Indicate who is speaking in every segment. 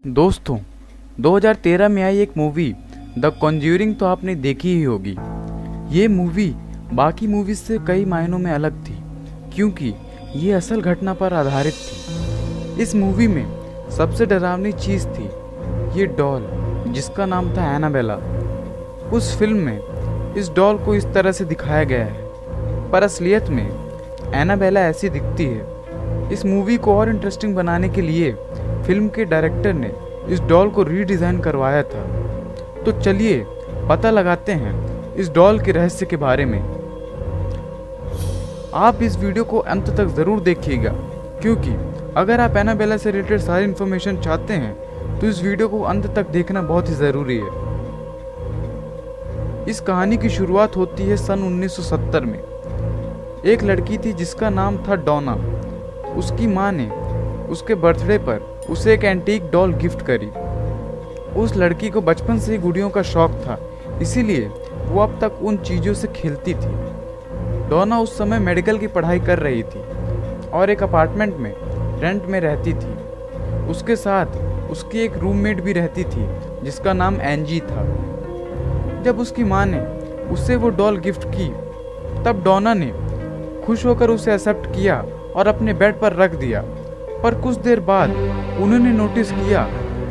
Speaker 1: दोस्तों, 2013 में आई एक मूवी द कॉन्ज्यूरिंग तो आपने देखी ही होगी। ये मूवी बाकी मूवीज से कई मायनों में अलग थी क्योंकि ये असल घटना पर आधारित थी। इस मूवी में सबसे डरावनी चीज़ थी ये डॉल जिसका नाम था एनाबेला। उस फिल्म में इस डॉल को इस तरह से दिखाया गया है, पर असलियत में एनाबेला ऐसी दिखती है। इस मूवी को और इंटरेस्टिंग बनाने के लिए फिल्म के डायरेक्टर ने इस डॉल को रीडिज़ाइन करवाया था। तो चलिए पता लगाते हैं इस डॉल के रहस्य के बारे में। आप इस वीडियो को अंत तक ज़रूर देखिएगा क्योंकि अगर आप एनाबेला से रिलेटेड सारी इन्फॉर्मेशन चाहते हैं तो इस वीडियो को अंत तक देखना बहुत ही ज़रूरी है। इस कहानी की शुरुआत होती है सन 1970 में। एक लड़की थी जिसका नाम था डॉना। उसकी माँ ने उसके बर्थडे पर उसे एक एंटीक डॉल गिफ्ट करी। उस लड़की को बचपन से ही गुड़ियों का शौक था, इसीलिए वो अब तक उन चीज़ों से खेलती थी। डॉना उस समय मेडिकल की पढ़ाई कर रही थी और एक अपार्टमेंट में रेंट में रहती थी। उसके साथ उसकी एक रूममेट भी रहती थी जिसका नाम एंजी था। जब उसकी माँ ने उसे वो डॉल गिफ्ट की तब डॉना ने खुश होकर उसे एक्सेप्ट किया और अपने बेड पर रख दिया। पर कुछ देर बाद उन्होंने नोटिस किया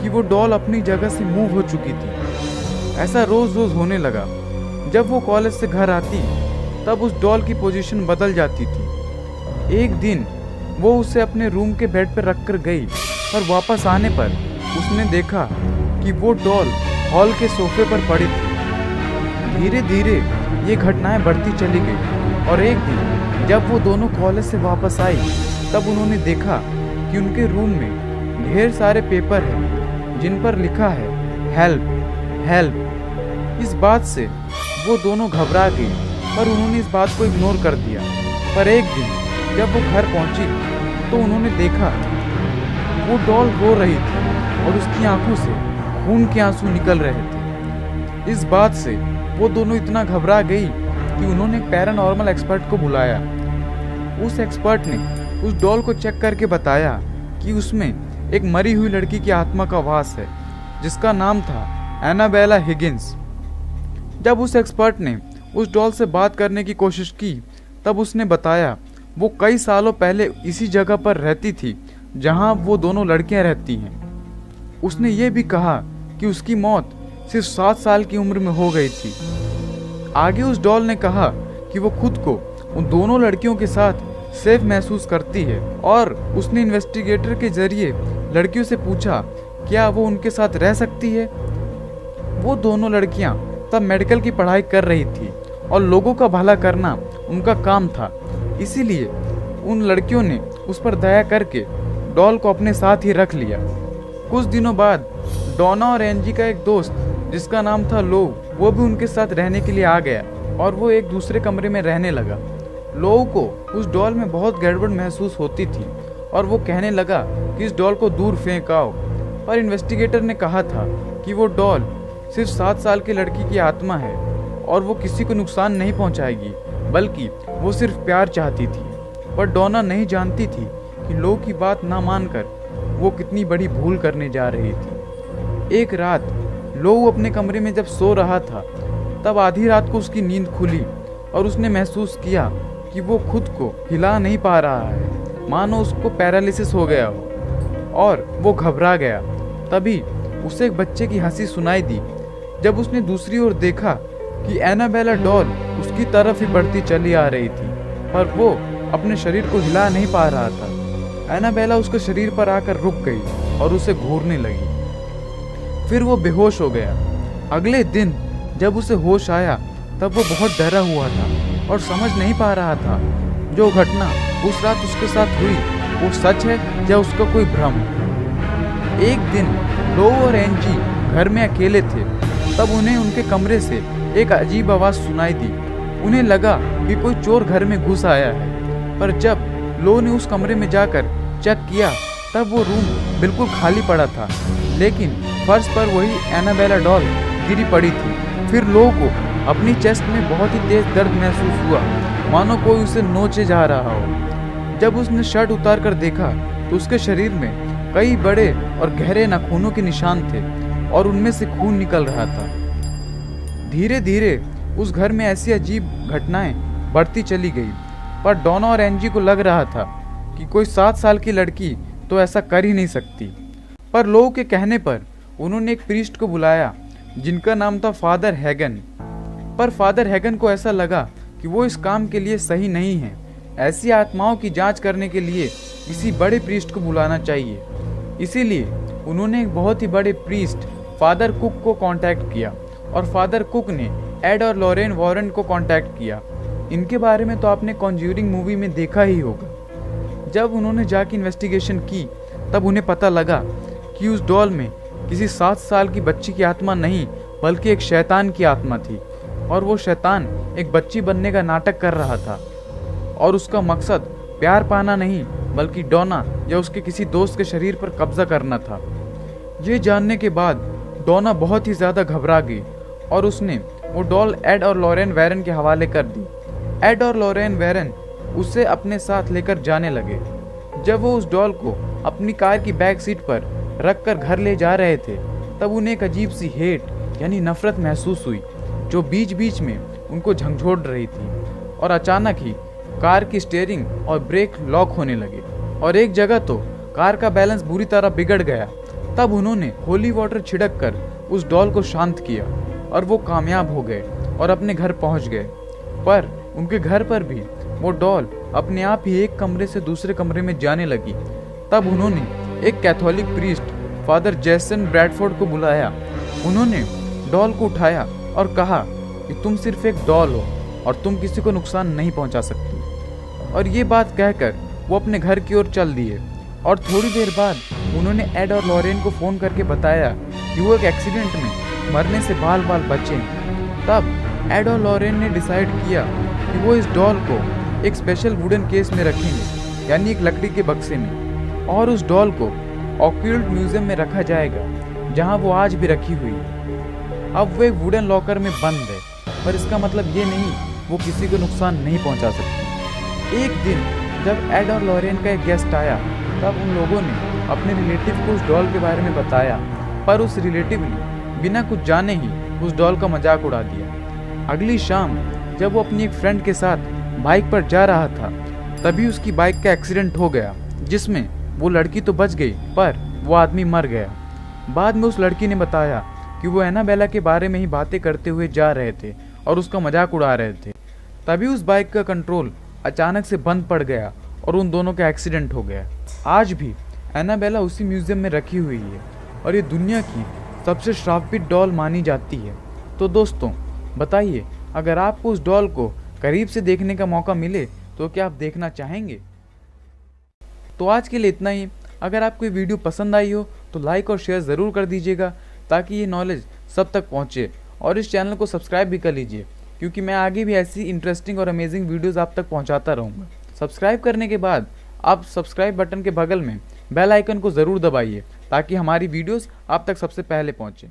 Speaker 1: कि वो डॉल अपनी जगह से मूव हो चुकी थी। ऐसा रोज रोज होने लगा। जब वो कॉलेज से घर आती तब उस डॉल की पोजीशन बदल जाती थी। एक दिन वो उसे अपने रूम के बेड पर रख कर गई और वापस आने पर उसने देखा कि वो डॉल हॉल के सोफे पर पड़ी थी। धीरे धीरे ये घटनाएं बढ़ती चली गई और एक दिन जब वो दोनों कॉलेज से वापस आई तब उन्होंने देखा कि उनके रूम में ढेर सारे पेपर हैं जिन पर लिखा है हेल्प हेल्प। इस बात से वो दोनों घबरा गई पर उन्होंने इस बात को इग्नोर कर दिया। पर एक दिन जब वो घर पहुंची तो उन्होंने देखा वो डॉल रो रही थी और उसकी आंखों से खून के आंसू निकल रहे थे। इस बात से वो दोनों इतना घबरा गई कि उन्होंने पैरानॉर्मल एक्सपर्ट को बुलाया। उस एक्सपर्ट ने उस डॉल को चेक करके बताया कि उसमें एक मरी हुई लड़की की आत्मा का वास है जिसका नाम था एनाबेला हिगिंस। जब उस एक्सपर्ट ने उस डॉल से बात करने की कोशिश की तब उसने बताया वो कई सालों पहले इसी जगह पर रहती थी जहां वो दोनों लड़कियां रहती हैं। उसने ये भी कहा कि उसकी मौत सिर्फ 7 साल की उम्र में हो गई थी। आगे उस डॉल ने कहा कि वो खुद को उन दोनों लड़कियों के साथ सेफ महसूस करती है और उसने इन्वेस्टिगेटर के जरिए लड़कियों से पूछा क्या वो उनके साथ रह सकती है। वो दोनों लड़कियां तब मेडिकल की पढ़ाई कर रही थी और लोगों का भला करना उनका काम था, इसीलिए उन लड़कियों ने उस पर दया करके डॉल को अपने साथ ही रख लिया। कुछ दिनों बाद डॉना और एंजी का एक दोस्त जिसका नाम था लो वो भी उनके साथ रहने के लिए आ गया और वो एक दूसरे कमरे में रहने लगा। लो को उस डॉल में बहुत गड़बड़ महसूस होती थी और वो कहने लगा कि इस डॉल को दूर फेंक आओ। पर इन्वेस्टिगेटर ने कहा था कि वो डॉल सिर्फ 7 साल की लड़की की आत्मा है और वो किसी को नुकसान नहीं पहुंचाएगी, बल्कि वो सिर्फ प्यार चाहती थी। पर डॉना नहीं जानती थी कि लो की बात ना मानकर वो कितनी बड़ी भूल करने जा रही थी। एक रात लो अपने कमरे में जब सो रहा था तब आधी रात को उसकी नींद खुली और उसने महसूस किया कि वो खुद को हिला नहीं पा रहा है, मानो उसको पैरालिसिस हो गया हो और वो घबरा गया। तभी उसे एक बच्चे की हंसी सुनाई दी। जब उसने दूसरी ओर देखा कि एनाबेला डॉल उसकी तरफ ही बढ़ती चली आ रही थी पर वो अपने शरीर को हिला नहीं पा रहा था। एनाबेला उसके शरीर पर आकर रुक गई और उसे घूरने लगी। फिर वो बेहोश हो गया। अगले दिन जब उसे होश आया तब वो बहुत डरा हुआ था और समझ नहीं पा रहा था जो घटना उस रात उसके साथ हुई वो सच है या उसका कोई भ्रम। एक दिन लो और एंजी घर में अकेले थे तब उन्हें उनके कमरे से एक अजीब आवाज़ सुनाई दी। उन्हें लगा कि कोई चोर घर में घुस आया है, पर जब लो ने उस कमरे में जाकर चेक किया तब वो रूम बिल्कुल खाली पड़ा था, लेकिन फर्श पर वही एनाबेला डॉल गिरी पड़ी थी। फिर लो को अपनी चेस्ट में बहुत ही तेज दर्द महसूस हुआ, मानो कोई उसे नोचे जा रहा हो। जब उसने शर्ट उतार कर देखा तो उसके शरीर में कई बड़े और गहरे नाखूनों के निशान थे और उनमें से खून निकल रहा था। धीरे धीरे उस घर में ऐसी अजीब घटनाएं बढ़ती चली गई, पर डोना और एंजी को लग रहा था कि कोई 7 साल की लड़की तो ऐसा कर ही नहीं सकती। पर लोगों के कहने पर उन्होंने एक प्रीस्ट को बुलाया जिनका नाम था फादर हैगन। पर फादर हैगन को ऐसा लगा कि वो इस काम के लिए सही नहीं है। ऐसी आत्माओं की जांच करने के लिए किसी बड़े प्रीस्ट को बुलाना चाहिए। इसीलिए उन्होंने एक बहुत ही बड़े प्रीस्ट फादर कुक को कांटेक्ट किया और फादर कुक ने एड और लॉरेन वॉरेन को कांटेक्ट किया। इनके बारे में तो आपने कॉन्ज्यूरिंग मूवी में देखा ही होगा। जब उन्होंने जाके इन्वेस्टिगेशन की तब उन्हें पता लगा कि उस डॉल में किसी 7 साल की बच्ची की आत्मा नहीं बल्कि एक शैतान की आत्मा थी, और वो शैतान एक बच्ची बनने का नाटक कर रहा था और उसका मकसद प्यार पाना नहीं बल्कि डोना या उसके किसी दोस्त के शरीर पर कब्जा करना था। ये जानने के बाद डोना बहुत ही ज़्यादा घबरा गई और उसने वो डॉल एड और लॉरेन वैरन के हवाले कर दी। एड और लॉरेन वैरन उसे अपने साथ लेकर जाने लगे। जब वो उस डॉल को अपनी कार की बैक सीट पर रखकर घर ले जा रहे थे तब उन्हें एक अजीब सी हेट यानी नफरत महसूस हुई जो बीच बीच में उनको झंझोड़ रही थी, और अचानक ही कार की स्टीयरिंग और ब्रेक लॉक होने लगे और एक जगह तो कार का बैलेंस बुरी तरह बिगड़ गया। तब उन्होंने होली वाटर छिड़क कर उस डॉल को शांत किया और वो कामयाब हो गए और अपने घर पहुंच गए। पर उनके घर पर भी वो डॉल अपने आप ही एक कमरे से दूसरे कमरे में जाने लगी। तब उन्होंने एक Catholic priest father Jason Bradford को बुलाया। उन्होंने डॉल को उठाया और कहा कि तुम सिर्फ एक डॉल हो और तुम किसी को नुकसान नहीं पहुंचा सकती। और ये बात कहकर वो अपने घर की ओर चल दिए। और थोड़ी देर बाद उन्होंने एड और लॉरेन को फ़ोन करके बताया कि वो एक एक्सीडेंट में मरने से बाल बाल बचे। तब एड और लॉरेन ने डिसाइड किया कि वो इस डॉल को एक स्पेशल वुडन केस में रखेंगे, यानी एक लकड़ी के बक्से में, और उस डॉल को ऑक्यूल्ट म्यूजियम में रखा जाएगा जहां वो आज भी रखी हुई है। अब वो एक वुडन लॉकर में बंद है, पर इसका मतलब ये नहीं वो किसी को नुकसान नहीं पहुंचा सकती। एक दिन जब एड और लॉरेन का एक गेस्ट आया तब उन लोगों ने अपने रिलेटिव को उस डॉल के बारे में बताया, पर उस रिलेटिव ने बिना कुछ जाने ही उस डॉल का मजाक उड़ा दिया। अगली शाम जब वो अपनी एक फ्रेंड के साथ बाइक पर जा रहा था तभी उसकी बाइक का एक्सीडेंट हो गया, जिसमें वो लड़की तो बच गई पर वो आदमी मर गया। बाद में उस लड़की ने बताया कि वो एनाबेला के बारे में ही बातें करते हुए जा रहे थे और उसका मजाक उड़ा रहे थे। तभी उस बाइक का कंट्रोल अचानक से बंद पड़ गया और उन दोनों का एक्सीडेंट हो गया। आज भी एनाबेला उसी म्यूजियम में रखी हुई है और ये दुनिया की सबसे श्रापित डॉल मानी जाती है। तो दोस्तों बताइए, अगर आपको उस डॉल को करीब से देखने का मौका मिले तो क्या आप देखना चाहेंगे? तो आज के लिए इतना ही। अगर आपको ये वीडियो पसंद आई हो तो लाइक और शेयर ज़रूर कर दीजिएगा ताकि ये नॉलेज सब तक पहुँचे, और इस चैनल को सब्सक्राइब भी कर लीजिए क्योंकि मैं आगे भी ऐसी इंटरेस्टिंग और अमेजिंग वीडियोज़ आप तक पहुँचाता रहूँगा। सब्सक्राइब करने के बाद आप सब्सक्राइब बटन के बगल में बेल आइकन को ज़रूर दबाइए ताकि हमारी वीडियोस आप तक सबसे पहले पहुँचें।